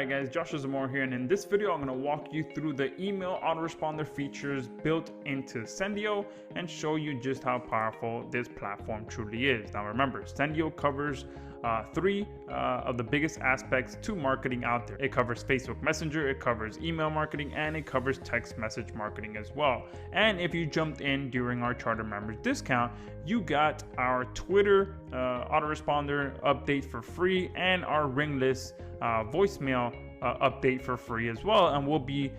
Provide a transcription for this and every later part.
Alright guys, Joshua Zamora here, and in this video I'm going to walk you through the email autoresponder features built into Sendiio and show you just how powerful this platform truly is. Now remember, Sendiio covers three of the biggest aspects to marketing out there. It covers Facebook Messenger, it covers email marketing, and it covers text message marketing as well. And if you jumped in during our charter members discount, you got our Twitter autoresponder update for free and our ring list voicemail update for free as well, and we'll be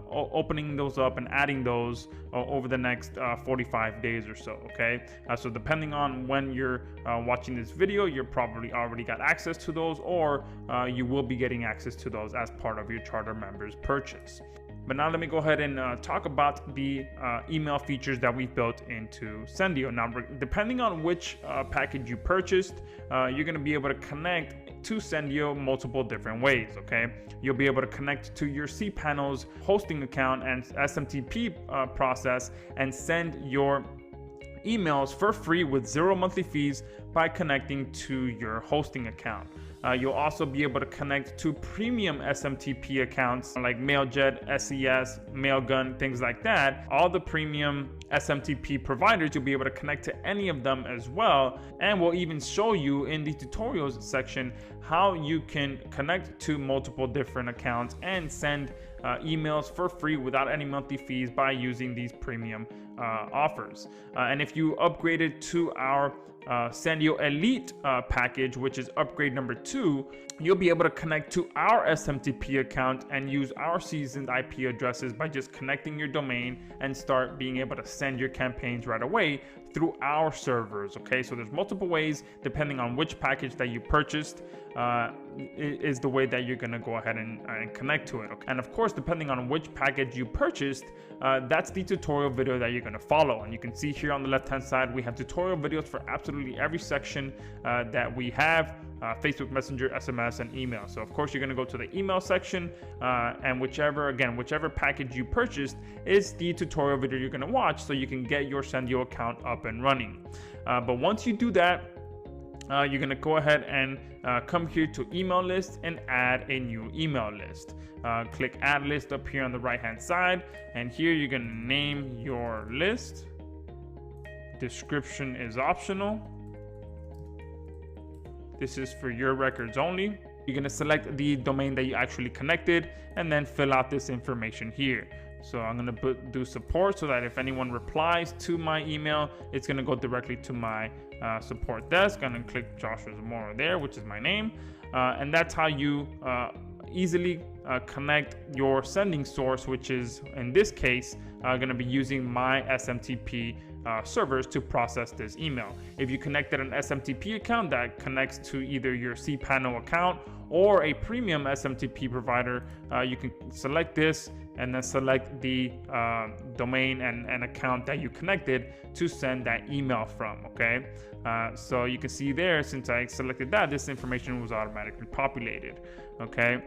opening those up and adding those over the next 45 days or so. Okay, so depending on when you're watching this video, you're probably already got access to those, or you will be getting access to those as part of your charter members purchase. But now let me go ahead and talk about the email features that we've built into Sendiio. Now, depending on which package you purchased, you're going to be able to connect to Sendiio multiple different ways. Okay, you'll be able to connect to your cPanel's hosting account and SMTP process and send your emails for free with 0 monthly fees by connecting to your hosting account. You'll also be able to connect to premium SMTP accounts like Mailjet, SES, Mailgun, things like that. All the premium SMTP providers, you'll be able to connect to any of them as well. And we'll even show you in the tutorials section how you can connect to multiple different accounts and send emails for free without any monthly fees by using these premium offers. And if you upgraded to our Sendiio Elite package, which is upgrade number 2, you'll be able to connect to our SMTP account and use our seasoned IP addresses by just connecting your domain and start being able to send your campaigns right away through our servers. Okay, so there's multiple ways depending on which package that you purchased is the way that you're going to go ahead and connect to it. Okay? And of course, depending on which package you purchased, that's the tutorial video that you're going to follow. And you can see here on the left hand side we have tutorial videos for absolutely every section that we have: Facebook Messenger, SMS, and email. So of course you're going to go to the email section, and whichever package you purchased is the tutorial video you're going to watch, so you can get your Sendiio account up and running. But once you do that, you're going to go ahead and come here to email list and add a new email list. Click add list up here on the right hand side, and here you're going to name your list. Description is optional. This is for your records only. You're going to select the domain that you actually connected and then fill out this information here. So I'm going to do support, so that if anyone replies to my email, it's going to go directly to my support desk. I'm going to click Joshua Zamora there, which is my name. And that's how you easily connect your sending source, which is in this case going to be using my SMTP servers to process this email. If you connected an SMTP account that connects to either your cPanel account or a premium SMTP provider, you can select this and then select the domain and account that you connected to send that email from. Okay, so you can see there, since I selected that, this information was automatically populated. Okay,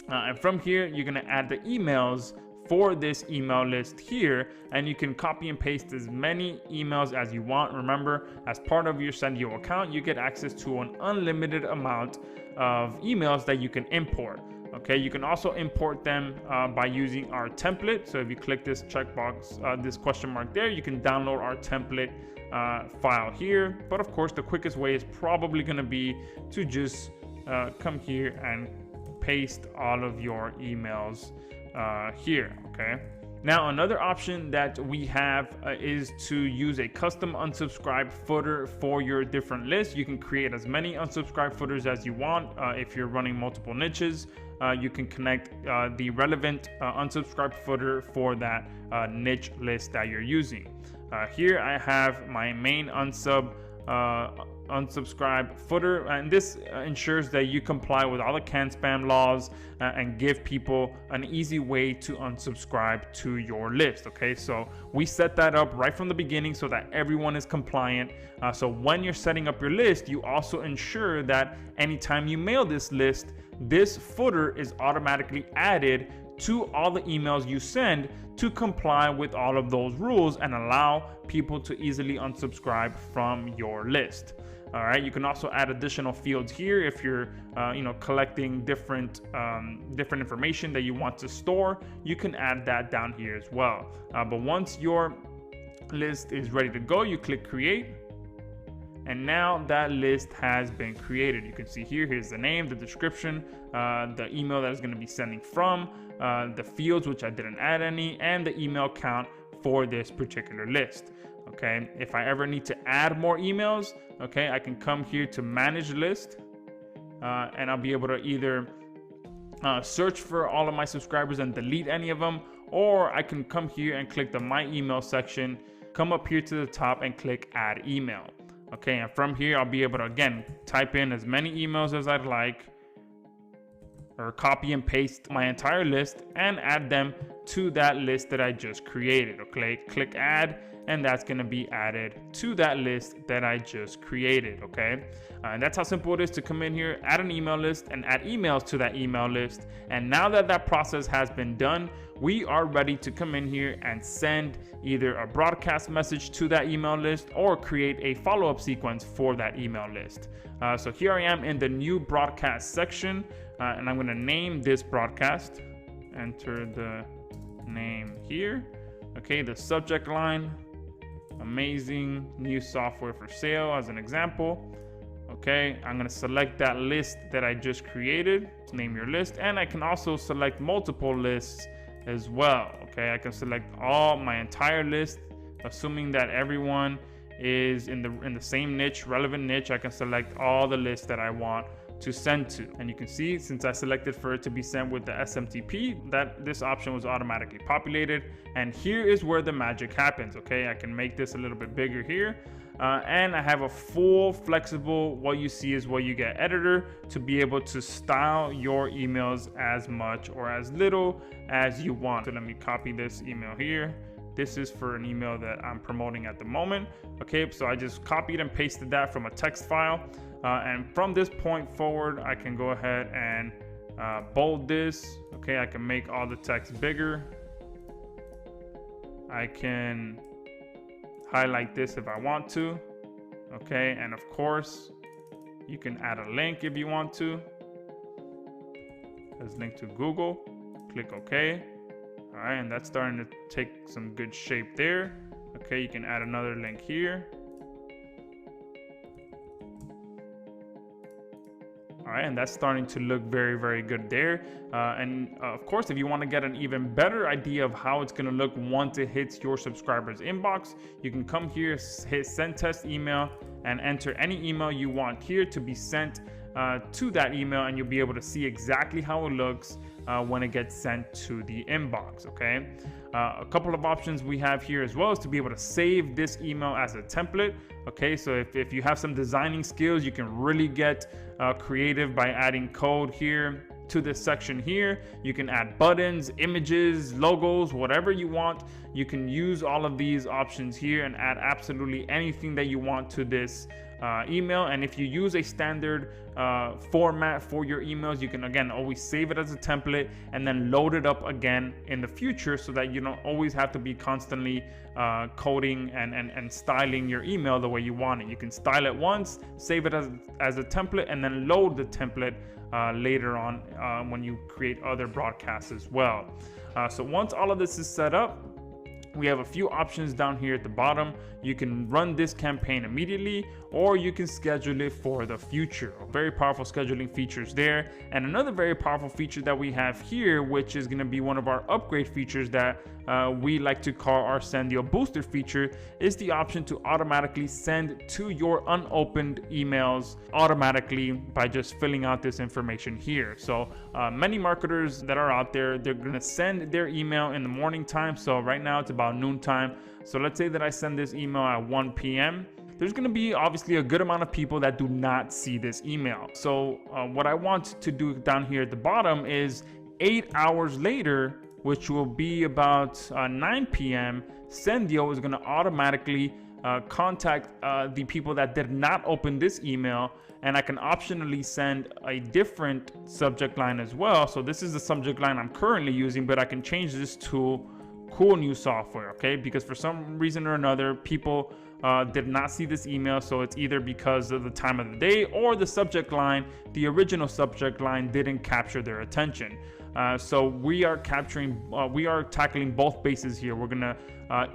and from here you're going to add the emails for this email list here, and you can copy and paste as many emails as you want. Remember, as part of your Sendiio account, you get access to an unlimited amount of emails that you can import. Okay, you can also import them by using our template. So if you click this checkbox, this question mark there, you can download our template file here. But of course, the quickest way is probably going to be to just come here and paste all of your emails here. Okay, now another option that we have is to use a custom unsubscribe footer for your different lists. You can create as many unsubscribe footers as you want. If you're running multiple niches, you can connect the relevant unsubscribe footer for that niche list that you're using. Here I have my main unsubscribe footer, and this ensures that you comply with all the can spam laws and give people an easy way to unsubscribe to your list. Okay, so we set that up right from the beginning so that everyone is compliant. So when you're setting up your list, you also ensure that anytime you mail this list, this footer is automatically added to all the emails you send to comply with all of those rules and allow people to easily unsubscribe from your list. All right, you can also add additional fields here if you're collecting different information that you want to store. You can add that down here as well. But once your list is ready to go, you click create, and now that list has been created. You can see here's the name, the description, the email that is going to be sending from, the fields, which I didn't add any, and the email count for this particular list. Okay, if I ever need to add more emails, okay, I can come here to manage list, and I'll be able to either search for all of my subscribers and delete any of them, or I can come here and click the my email section, come up here to the top and click add email. Okay, and from here I'll be able to again type in as many emails as I'd like, or copy and paste my entire list and add them to that list that I just created. Okay, click add, and that's going to be added to that list that I just created. Okay, and that's how simple it is to come in here, add an email list, and add emails to that email list. And now that that process has been done, we are ready to come in here and send either a broadcast message to that email list or create a follow-up sequence for that email list. So here I am in the new broadcast section, and I'm going to name this broadcast. Enter the name here. Okay, the subject line, amazing new software for sale, as an example. Okay, I'm going to select that list that I just created. Name your list, and I can also select multiple lists as well. Okay, I can select all my entire list, assuming that everyone is in the same niche, relevant niche. I can select all the lists that I want to send to, and you can see since I selected for it to be sent with the SMTP, that this option was automatically populated. And here is where the magic happens. Okay, I can make this a little bit bigger here, and I have a full flexible what you see is what you get editor to be able to style your emails as much or as little as you want. So let me copy this email here. This is for an email that I'm promoting at the moment. Okay, so I just copied and pasted that from a text file. And from this point forward, I can go ahead and bold this. Okay, I can make all the text bigger. I can highlight this if I want to. Okay, and of course, you can add a link if you want to. Let's link to Google. Click OK. All right, and that's starting to take some good shape there. Okay, you can add another link here. All right, and that's starting to look very, very good there. Of course, if you want to get an even better idea of how it's going to look once it hits your subscriber's inbox, you can come here, hit send test email, and enter any email you want here to be sent to that email, and you'll be able to see exactly how it looks when it gets sent to the inbox. Okay, a couple of options we have here as well is to be able to save this email as a template. Okay, so if you have some designing skills, you can really get creative by adding code here to this section here. You can add buttons, images, logos, whatever you want. You can use all of these options here and add absolutely anything that you want to this email. And if you use a standard format for your emails, you can again always save it as a template and then load it up again in the future, so that you don't always have to be constantly coding and styling your email the way you want it. You can style it once, save it as a template, and then load the template later on when you create other broadcasts as well. So once all of this is set up, we have a few options down here at the bottom. You can run this campaign immediately, or you can schedule it for the future. Very powerful scheduling features there. And another very powerful feature that we have here, which is going to be one of our upgrade features that we like to call our Sendiio booster feature, is the option to automatically send to your unopened emails automatically by just filling out this information here. So many marketers that are out there, they're going to send their email in the morning time. So right now it's about noon time. So let's say that I send this email at 1 p.m. There's going to be obviously a good amount of people that do not see this email. So what I want to do down here at the bottom is 8 hours later, which will be about 9 p.m., Sendiio is going to automatically contact the people that did not open this email, and I can optionally send a different subject line as well. So this is the subject line I'm currently using, but I can change this to cool new software, okay? Because for some reason or another, people did not see this email. So it's either because of the time of the day or the subject line, the original subject line didn't capture their attention. So we are tackling both bases here. We're gonna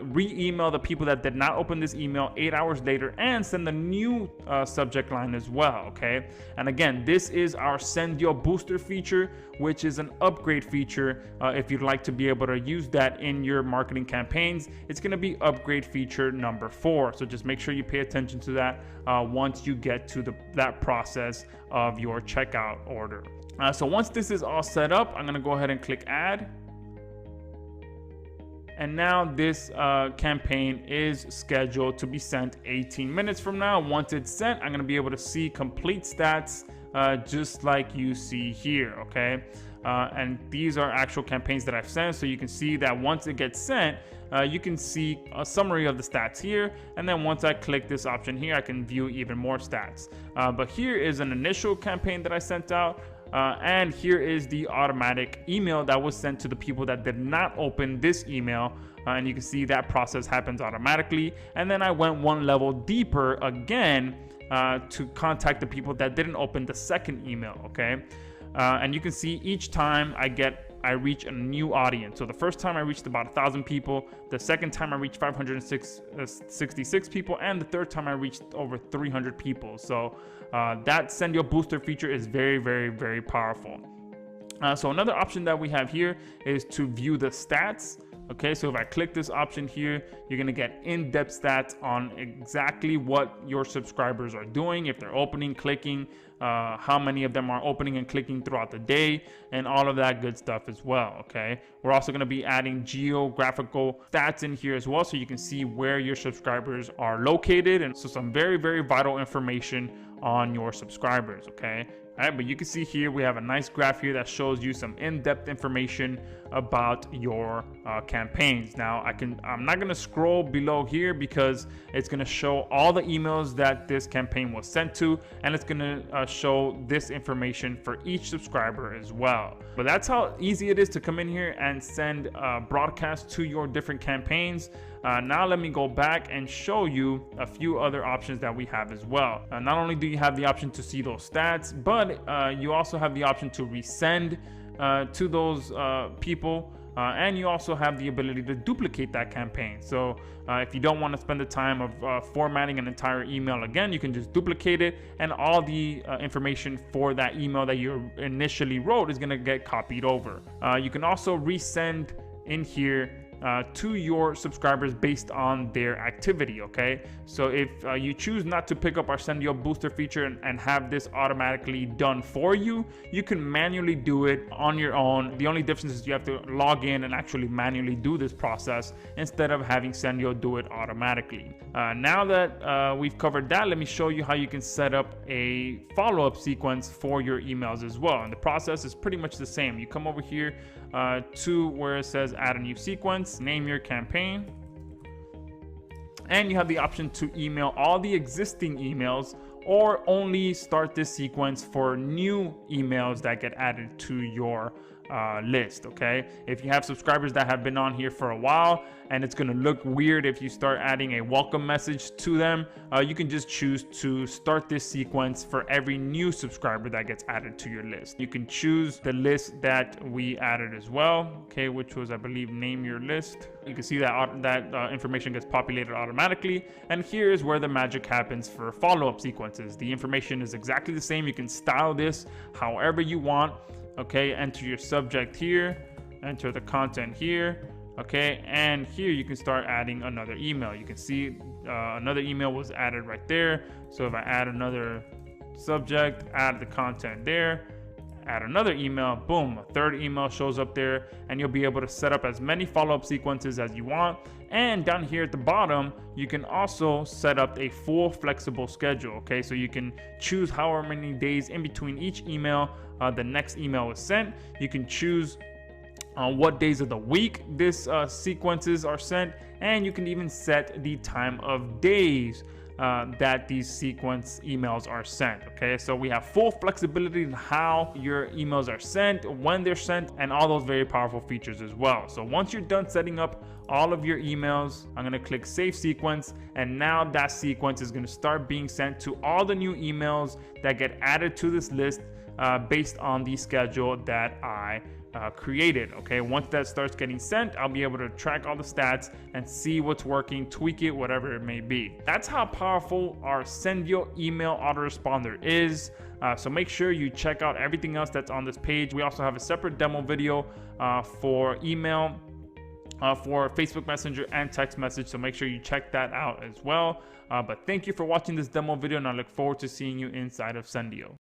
re-email the people that did not open this email 8 hours later and send a new subject line as well, okay? And again, this is our Sendiio booster feature, which is an upgrade feature. If you'd like to be able to use that in your marketing campaigns, it's gonna be upgrade feature number 4. So just make sure you pay attention to that once you get to that process of your checkout order. So once this is all set up, I'm gonna go ahead and click add. And now this campaign is scheduled to be sent 18 minutes from now. Once it's sent, I'm gonna be able to see complete stats just like you see here, okay? And these are actual campaigns that I've sent. So you can see that once it gets sent, you can see a summary of the stats here. And then once I click this option here, I can view even more stats. But here is an initial campaign that I sent out. And here is the automatic email that was sent to the people that did not open this email. And you can see that process happens automatically. And then I went one level deeper again to contact the people that didn't open the second email, okay? And you can see each time I reach a new audience. So the first time I reached about 1,000 people, the second time I reached 566 people, and the third time I reached over 300 people. So that Sendiio booster feature is very, very, very powerful. So another option that we have here is to view the stats. Okay, so if I click this option here, you're gonna get in-depth stats on exactly what your subscribers are doing, if they're opening, clicking, how many of them are opening and clicking throughout the day, and all of that good stuff as well, okay? We're also gonna be adding geographical stats in here as well, so you can see where your subscribers are located, and so some very, very vital information on your subscribers, okay? All right, but you can see here we have a nice graph here that shows you some in-depth information about your campaigns. Now I'm not gonna scroll below here because it's gonna show all the emails that this campaign was sent to, and it's gonna show this information for each subscriber as well. But that's how easy it is to come in here and send broadcasts to your different campaigns. Now let me go back and show you a few other options that we have as well. Not only do you have the option to see those stats, but you also have the option to resend to those people, and you also have the ability to duplicate that campaign. So if you don't want to spend the time of formatting an entire email again, you can just duplicate it, and all the information for that email that you initially wrote is going to get copied over. You can also resend in here to your subscribers based on their activity, okay? So if you choose not to pick up our Sendiio booster feature and have this automatically done for you, you can manually do it on your own. The only difference is you have to log in and actually manually do this process instead of having Sendiio do it automatically. Now that we've covered that, let me show you how you can set up a follow-up sequence for your emails as well. And the process is pretty much the same. You come over here to where it says add a new sequence, name your campaign, and you have the option to email all the existing emails or only start this sequence for new emails that get added to your list, okay? If you have subscribers that have been on here for a while and it's gonna look weird if you start adding a welcome message to them, you can just choose to start this sequence for every new subscriber that gets added to your list. You can choose the list that we added as well, okay, which was, I believe, name your list. You can see that information gets populated automatically, and here is where the magic happens for follow-up sequences. The information is exactly the same. You can style this however you want. Okay, enter your subject here, enter the content here, okay, and here you can start adding another email. You can see another email was added right there. So if I add another subject, add the content there, add another email, boom, a third email shows up there, and you'll be able to set up as many follow-up sequences as you want. And down here at the bottom, you can also set up a full flexible schedule, okay? So you can choose however many days in between each email the next email is sent. You can choose what days of the week this sequences are sent, and you can even set the time of days that these sequence emails are sent. Okay, so we have full flexibility in how your emails are sent, when they're sent, and all those very powerful features as well. So once you're done setting up all of your emails, I'm going to click save sequence, and now that sequence is going to start being sent to all the new emails that get added to this list based on the schedule that I created. Okay, once that starts getting sent, I'll be able to track all the stats and see what's working, tweak it, whatever it may be. That's how powerful our Sendiio email autoresponder is. So make sure you check out everything else that's on this page. We also have a separate demo video for email, for Facebook Messenger and text message, so make sure you check that out as well. But thank you for watching this demo video, and I look forward to seeing you inside of Sendiio.